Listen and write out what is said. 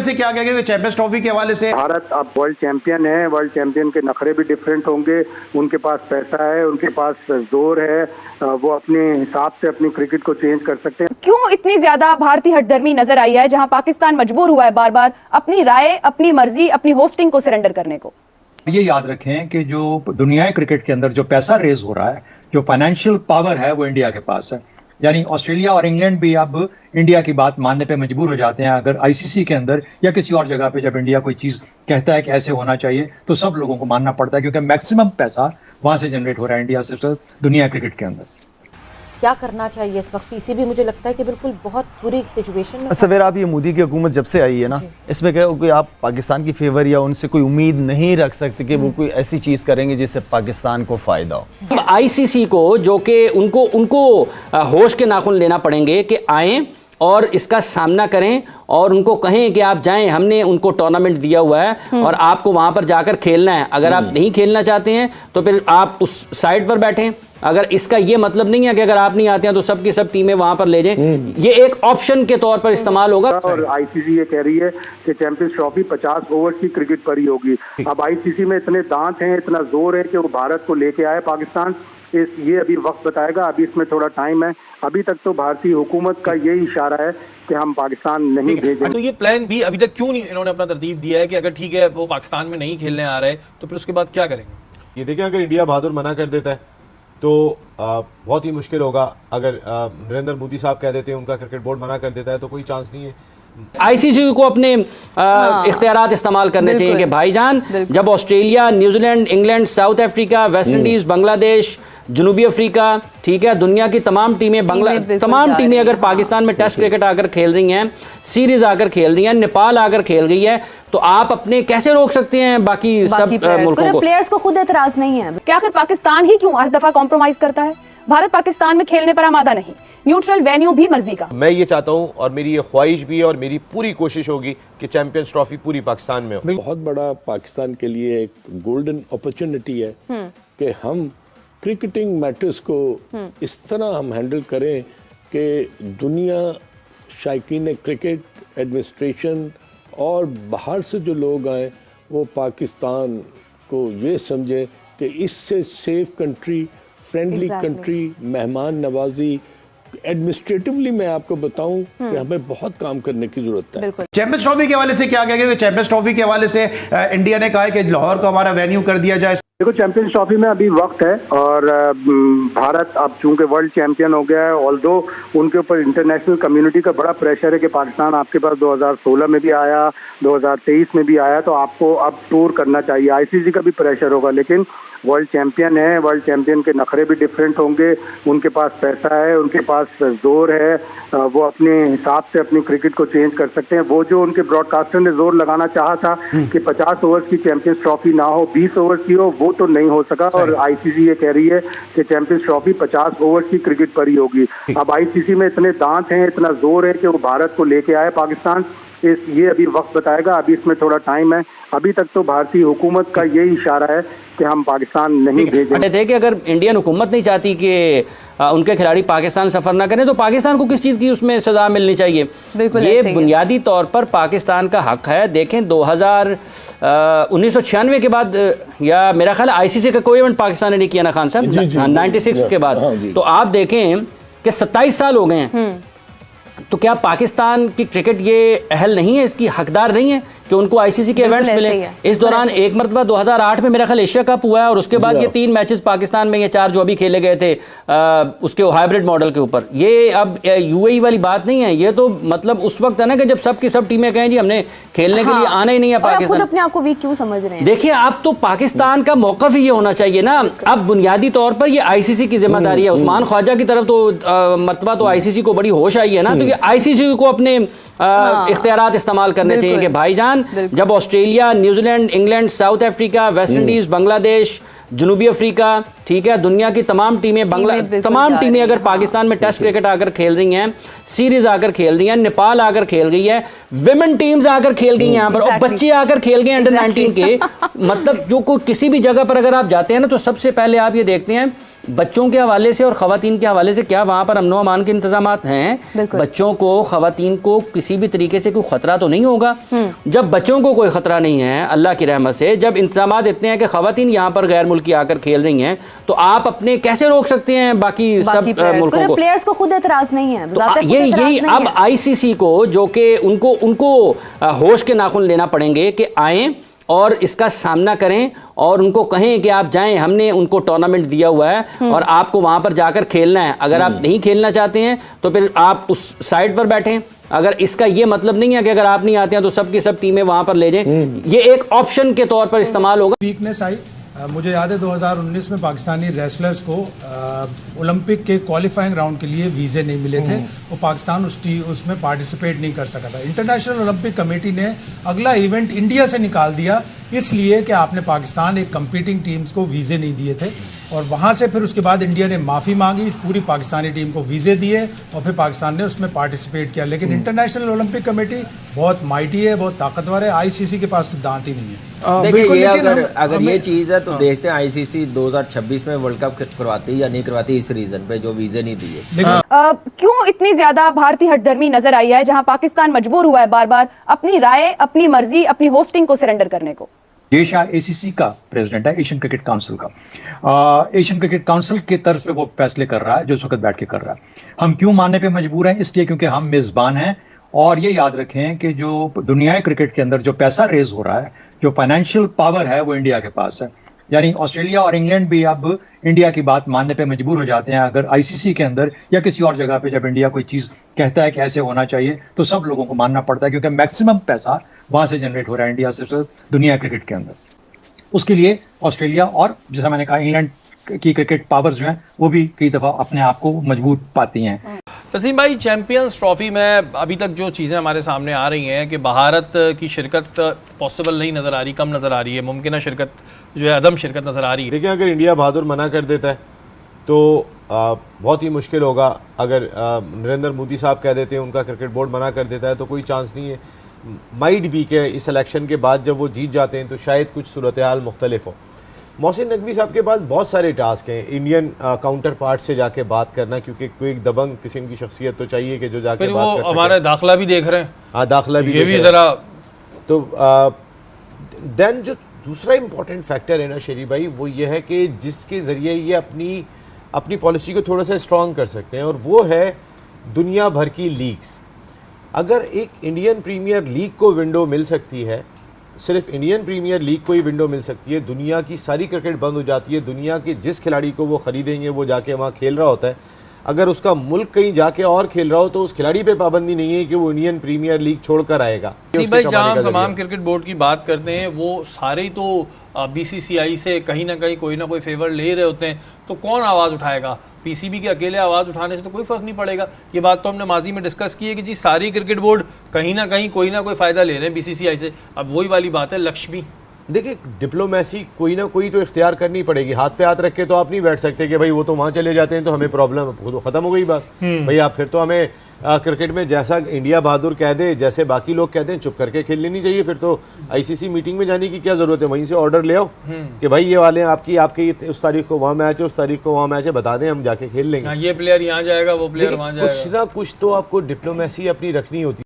से क्या कहेंगे चैंपियंस ट्रॉफी के हवाले से? भारत अब वर्ल्ड चैंपियन है, वर्ल्ड चैंपियन के नखरे भी डिफरेंट होंगे, उनके पास पैसा है, उनके पास जोर है, वो अपने हिसाब से अपनी क्रिकेट को चेंज कर सकते हैं। क्यों इतनी ज्यादा भारतीय हठधर्मी नजर आई है जहां पाकिस्तान मजबूर हुआ है बार बार अपनी राय, अपनी मर्जी, अपनी होस्टिंग को सरेंडर करने को? ये याद रखें कि जो दुनियाई क्रिकेट के अंदर जो पैसा रेज हो रहा है, जो फाइनेंशियल पावर है, वो इंडिया के पास है। यानी ऑस्ट्रेलिया और इंग्लैंड भी अब इंडिया की बात मानने पे मजबूर हो जाते हैं। अगर आईसीसी के अंदर या किसी और जगह पे जब इंडिया कोई चीज कहता है कि ऐसे होना चाहिए, तो सब लोगों को मानना पड़ता है, क्योंकि मैक्सिमम पैसा वहां से जनरेट हो रहा है इंडिया से दुनिया क्रिकेट के अंदर। क्या करना चाहिए इस वक्त? पीसीबी मुझे लगता है कि बिल्कुल बहुत बुरी सिचुएशन में। सवेर आप ये मोदी की हुकूमत जब से आई है ना, इसमें क्या कोई आप पाकिस्तान की फेवर या उनसे कोई उम्मीद नहीं रख सकते कि वो कोई ऐसी चीज़ करेंगे जिससे पाकिस्तान को फ़ायदा हो। आईसीसी को जो कि उनको होश के नाखून लेना पड़ेंगे कि आएँ और इसका सामना करें और उनको कहें कि आप जाएं, हमने उनको टूर्नामेंट दिया हुआ है और आपको वहां पर जाकर खेलना है। अगर आप नहीं खेलना चाहते हैं तो फिर आप उस साइड पर बैठें। अगर इसका ये मतलब नहीं है कि अगर आप नहीं आते हैं तो सब की सब टीमें वहां पर ले जाएं, ये एक ऑप्शन के तौर पर इस्तेमाल होगा। और आईसीसी ये कह रही है कि चैंपियंस ट्रॉफी 50 ओवर की क्रिकेट पर ही होगी। अब आईसीसी में इतने दांत हैं, इतना जोर है कि वो भारत को लेके आए पाकिस्तान। ये अभी वक्त बताएगा, अभी इसमें थोड़ा टाइम है। अभी तक तो भारतीय हुकूमत का यही इशारा है कि हम पाकिस्तान नहीं भेजेंगे। तो ये प्लान भी अभी तक क्यों नहीं इन्होंने अपना तरतीब दिया है कि अगर ठीक है वो पाकिस्तान में नहीं खेलने आ रहे तो फिर उसके बाद क्या करेंगे? ये देखें, अगर इंडिया बहादुर मना कर देता है तो बहुत ही मुश्किल होगा। अगर नरेंद्र मोदी साहब कह देते हैं, उनका क्रिकेट बोर्ड मना कर देता है, तो कोई चांस नहीं है। आईसीसी को अपने इख्तियारात इस्तेमाल करने चाहिए कि भाईजान, जब Australia, New Zealand, England, South Africa, West Indies, Bangladesh, जनूबी अफ्रीका, ठीक है, दुनिया की तमाम टीमें तमाम टीमें अगर पाकिस्तान में टेस्ट क्रिकेट आकर खेल रही हैं, सीरीज आकर खेल रही हैं, नेपाल आकर खेल गई है, तो आप अपने कैसे रोक सकते हैं बाकी सब मुल्कों को? प्लेयर्स को खुद एतराज नहीं है क्या? आखिर पाकिस्तान ही क्यों हर दफा कॉम्प्रोमाइज करता है? भारत पाकिस्तान में खेलने पर आमादा नहीं, न्यूट्रल वेन्यू भी मर्जी का। मैं ये चाहता हूँ और मेरी ये ख्वाहिश भी और मेरी पूरी कोशिश होगी कि चैंपियंस ट्रॉफी पूरी पाकिस्तान में हो। बहुत बड़ा पाकिस्तान के लिए एक गोल्डन अपॉर्चुनिटी है कि हम क्रिकेटिंग मैटर्स को इस तरह हम हैंडल करें कि दुनिया, शायकीन क्रिकेट, एडमिनिस्ट्रेशन और बाहर से जो लोग आए वो पाकिस्तान को ये समझें कि इससे सेफ कंट्री, फ्रेंडली कंट्री, मेहमान नवाजी, एडमिनिस्ट्रेटिवली मैं आपको बताऊं कि हमें बहुत काम करने की जरूरत है। चैंपियंस ट्रॉफी के हवाले से क्या कहेंगे? चैंपियंस ट्रॉफी के हवाले से इंडिया ने कहा है कि लाहौर को हमारा वेन्यू कर दिया जाए। देखो, चैंपियंस ट्रॉफी में अभी वक्त है और भारत अब चूंकि वर्ल्ड चैंपियन हो गया है, ऑल्दो उनके ऊपर इंटरनेशनल कम्युनिटी का बड़ा प्रेशर है कि पाकिस्तान आपके पास 2016 में भी आया, 2023 में भी आया, तो आपको अब टूर करना चाहिए। आईसीसी का भी प्रेशर होगा, लेकिन वर्ल्ड चैंपियन है, वर्ल्ड चैंपियन के नखरे भी डिफरेंट होंगे, उनके पास पैसा है, उनके पास जोर है, वो अपने हिसाब से अपनी क्रिकेट को चेंज कर सकते हैं। वो जो उनके ब्रॉडकास्टर ने जोर लगाना चाहा था कि 50 ओवर्स की चैंपियंस ट्रॉफी ना हो, 20 ओवर्स की हो, वो तो नहीं हो सका। और आईसीसी ये कह रही है कि चैंपियंस ट्रॉफी 50 ओवर्स की क्रिकेट पर ही होगी। अब आईसीसी में इतने दांत हैं, इतना जोर है कि वो भारत को लेके आए पाकिस्तान। ये अभी वक्त बताएगा, अभी इसमें थोड़ा टाइम है। अभी तक तो भारतीय हुकूमत का यही इशारा है कि हम पाकिस्तान नहीं भेजेंगे। थे कि अगर इंडियन हुकूमत नहीं चाहती कि उनके खिलाड़ी पाकिस्तान सफर ना करें तो पाकिस्तान को किस चीज़ की उसमें सजा मिलनी चाहिए? ये बुनियादी तौर पर पाकिस्तान का हक है। देखें 1996 के बाद या मेरा ख्याल आईसीसी का कोई इवेंट पाकिस्तान ने नहीं किया ना खान साहब, 96 के बाद। तो आप देखें कि 27 साल हो गए हैं, तो क्या पाकिस्तान की क्रिकेट ये अहल नहीं है, इसकी हकदार नहीं है कि उनको आईसीसी के इवेंट्स मिले? इस दौरान एक मरतबा 2008 में मेरा ख्याल एशिया कप हुआ है और उसके बाद ये 3 मैचेस पाकिस्तान में, ये 4 जो अभी खेले गए थे उसके हाइब्रिड मॉडल के ऊपर। ये अब यूएई वाली बात नहीं है, ये तो मतलब उस वक्त है ना कि जब सब की सब टीमें कहें जी हमने खेलने के लिए आना ही नहीं है पाकिस्तान। खुद अपने आप को वीक क्यों समझ रहे हैं? देखिए, अब तो पाकिस्तान का मौकफ ही ये होना चाहिए ना। अब बुनियादी तौर पर ये आईसीसी की जिम्मेदारी है। उस्मान ख्वाजा की तरफ तो मरतबा तो आईसीसी को बड़ी होश आई है ना, तो ये आईसीसी को अपने इख्तियारात इस्तेमाल करने चाहिए कि भाईजान, जब Australia, New Zealand, England, South Africa, West Indies, Bangladesh, जनूबी अफ्रीका, ठीक है, दुनिया की तमाम टीमें तमाम टीमें अगर पाकिस्तान में टेस्ट क्रिकेट आकर खेल रही हैं, सीरीज आकर खेल रही हैं, नेपाल आकर खेल गई है, विमेन टीम्स आकर खेल गई हैं यहाँ पर, और बच्चे आकर खेल गए अंडर 19 के। मतलब जो कोई किसी भी जगह पर अगर आप जाते हैं ना, तो सबसे पहले आप ये देखते हैं बच्चों के हवाले से और ख़वातीन के हवाले से क्या वहाँ पर अमन व अमान के इंतजामात हैं। बच्चों को, ख़वातीन को किसी भी तरीके से कोई ख़तरा तो नहीं होगा। जब बच्चों को कोई ख़तरा नहीं है अल्लाह की रहमत से, जब इंतजामात इतने हैं कि ख़वातीन यहाँ पर गैर मुल्की आकर खेल रही हैं, तो आप अपने कैसे रोक सकते हैं बाकी सब मुल्कों को? प्लेयर्स को खुद एतराज़ नहीं है, तो यही अब आईसीसी को, जो कि उनको होश के नाखून लेना पड़ेंगे कि आएँ और इसका सामना करें और उनको कहें कि आप जाएं, हमने उनको टूर्नामेंट दिया हुआ है और आपको वहां पर जाकर खेलना है। अगर आप नहीं खेलना चाहते हैं तो फिर आप उस साइड पर बैठें। अगर इसका ये मतलब नहीं है कि अगर आप नहीं आते हैं तो सब की सब टीमें वहां पर ले जाएं, ये एक ऑप्शन के तौर पर इस्तेमाल होगा। वीकनेस आई, मुझे याद है 2019 में पाकिस्तानी रेसलर्स को ओलंपिक के क्वालिफाइंग राउंड के लिए वीज़े नहीं मिले थे, वो पाकिस्तान उसमें पार्टिसिपेट नहीं कर सका था। इंटरनेशनल ओलंपिक कमेटी ने अगला इवेंट इंडिया से निकाल दिया, इसलिए कि आपने पाकिस्तान एक कंपीटिंग टीम्स को वीज़े नहीं दिए थे, और वहाँ से फिर उसके बाद इंडिया ने माफ़ी मांगी, पूरी पाकिस्तानी टीम को वीज़े दिए और फिर पाकिस्तान ने उसमें पार्टिसिपेट किया। लेकिन इंटरनेशनल ओलंपिक कमेटी बहुत माइटी है, बहुत ताकतवर है, आईसीसी के पास तो दांत ही नहीं है। देखिए, ये अगर ये चीज़ है तो देखते हैं आईसीसी 2026 में वर्ल्ड कप करवाती या नहीं करवाती, इस रीजन पे जो वीज़े नहीं दिए। क्यों इतनी ज्यादा भारतीय हठधर्मी नजर आई है, जहां पाकिस्तान मजबूर हुआ है बार बार अपनी राय, अपनी मर्जी, अपनी होस्टिंग को सरेंडर करने को? ये शाह एसीसी का प्रेसिडेंट है, एशियन क्रिकेट काउंसिल का। एशियन क्रिकेट काउंसिल के तर्ज पे वो फैसले कर रहा है जो इस वक्त बैठ के कर रहा है। हम क्यों मानने पे मजबूर हैं? इसलिए क्योंकि हम मेज़बान हैं, और ये याद रखें कि जो दुनिया क्रिकेट के अंदर जो पैसा रेज हो रहा है, जो फाइनेंशियल पावर है, वो इंडिया के पास है। यानी ऑस्ट्रेलिया और इंग्लैंड भी अब इंडिया की बात मानने पे मजबूर हो जाते हैं। अगर आईसीसी के अंदर या किसी और जगह पे जब इंडिया कोई चीज़ कहता है कि ऐसे होना चाहिए, तो सब लोगों को मानना पड़ता है, क्योंकि मैक्सिमम पैसा वहां से जनरेट हो रहा है इंडिया से दुनिया क्रिकेट के अंदर। उसके लिए ऑस्ट्रेलिया और जैसा मैंने कहा इंग्लैंड की क्रिकेट पावर्स जो हैं वो भी कई दफ़ा अपने आप को मजबूत पाती हैं। तसीम भाई, चैंपियंस ट्रॉफी में अभी तक जो चीज़ें हमारे सामने आ रही हैं कि भारत की शिरकत पॉसिबल नहीं नज़र आ रही, कम नज़र आ रही है, मुमकिन शिरकत जो है अदम शिरकत नज़र आ रही है। देखिए, अगर इंडिया बहादुर मना कर देता है तो बहुत ही मुश्किल होगा। अगर नरेंद्र मोदी साहब कह देते हैं, उनका क्रिकेट बोर्ड मना कर देता है, तो कोई चांस नहीं है। माइट भी के इस इलेक्शन के बाद जब वो जीत जाते हैं तो शायद कुछ सूरत हाल मुख्तलिफ हो। मोहसिन नकवी साहब के पास बहुत सारे टास्क हैं, इंडियन काउंटर पार्ट से जाके बात करना, क्योंकि कोई एक दबंग किस्म की शख्सियत तो चाहिए कि जो जाके बात कर सके। हमारा दाखिला भी देख रहे हैं। हाँ, दाखिला भी, ये भी ज़रा तो देन जो दूसरा इम्पोर्टेंट फैक्टर है ना शेरी भाई, वो ये है कि जिसके ज़रिए ये अपनी पॉलिसी को थोड़ा सा स्ट्रॉन्ग कर सकते हैं, और वो है दुनिया भर की लीग्स। अगर एक इंडियन प्रीमियर लीग को विंडो मिल सकती है, सिर्फ इंडियन प्रीमियर लीग को ही विंडो मिल सकती है, दुनिया की सारी क्रिकेट बंद हो जाती है। दुनिया के जिस खिलाड़ी को वो ख़रीदेंगे वो जाके वहाँ खेल रहा होता है। अगर उसका मुल्क कहीं जाके और खेल रहा हो तो उस खिलाड़ी पे पाबंदी नहीं है कि वो इंडियन प्रीमियर लीग छोड़कर आएगा। भाई, जहाँ हम तमाम क्रिकेट बोर्ड की बात करते हैं वो सारे ही तो बीसीसीआई से कहीं ना कोई फेवर ले रहे होते हैं, तो कौन आवाज़ उठाएगा? पीसीबी के अकेले आवाज़ उठाने से तो कोई फ़र्क नहीं पड़ेगा। ये बात तो हमने माजी में डिस्कस की है कि जी सारी क्रिकेट बोर्ड कहीं ना कोई फ़ायदा ले रहे हैं बीसीसीआई से। अब वही वाली बात है, लक्ष्मी देखिए, डिप्लोमेसी कोई ना कोई तो इख्तियार करनी पड़ेगी। हाथ पे हाथ रख के तो आप नहीं बैठ सकते कि भाई वो तो वहाँ चले जाते हैं तो हमें प्रॉब्लम, तो ख़त्म हो गई बात। भाई आप फिर तो हमें क्रिकेट में जैसा इंडिया बहादुर कह दे, जैसे बाकी लोग कहते हैं, चुप करके खेल लेनी चाहिए। फिर तो आईसीसी मीटिंग में जाने की क्या ज़रूरत है? वहीं से ऑर्डर ले आओ कि भाई ये वाले आपके उस तारीख को वहाँ मैच है, उस तारीख को वहाँ मैच है, बता दें, हम जाके खेल लेंगे। ये प्लेयर यहाँ जाएगा, वो प्लेयर वहाँ जाएगा। कुछ ना कुछ तो आपको डिप्लोमेसी अपनी रखनी होती है।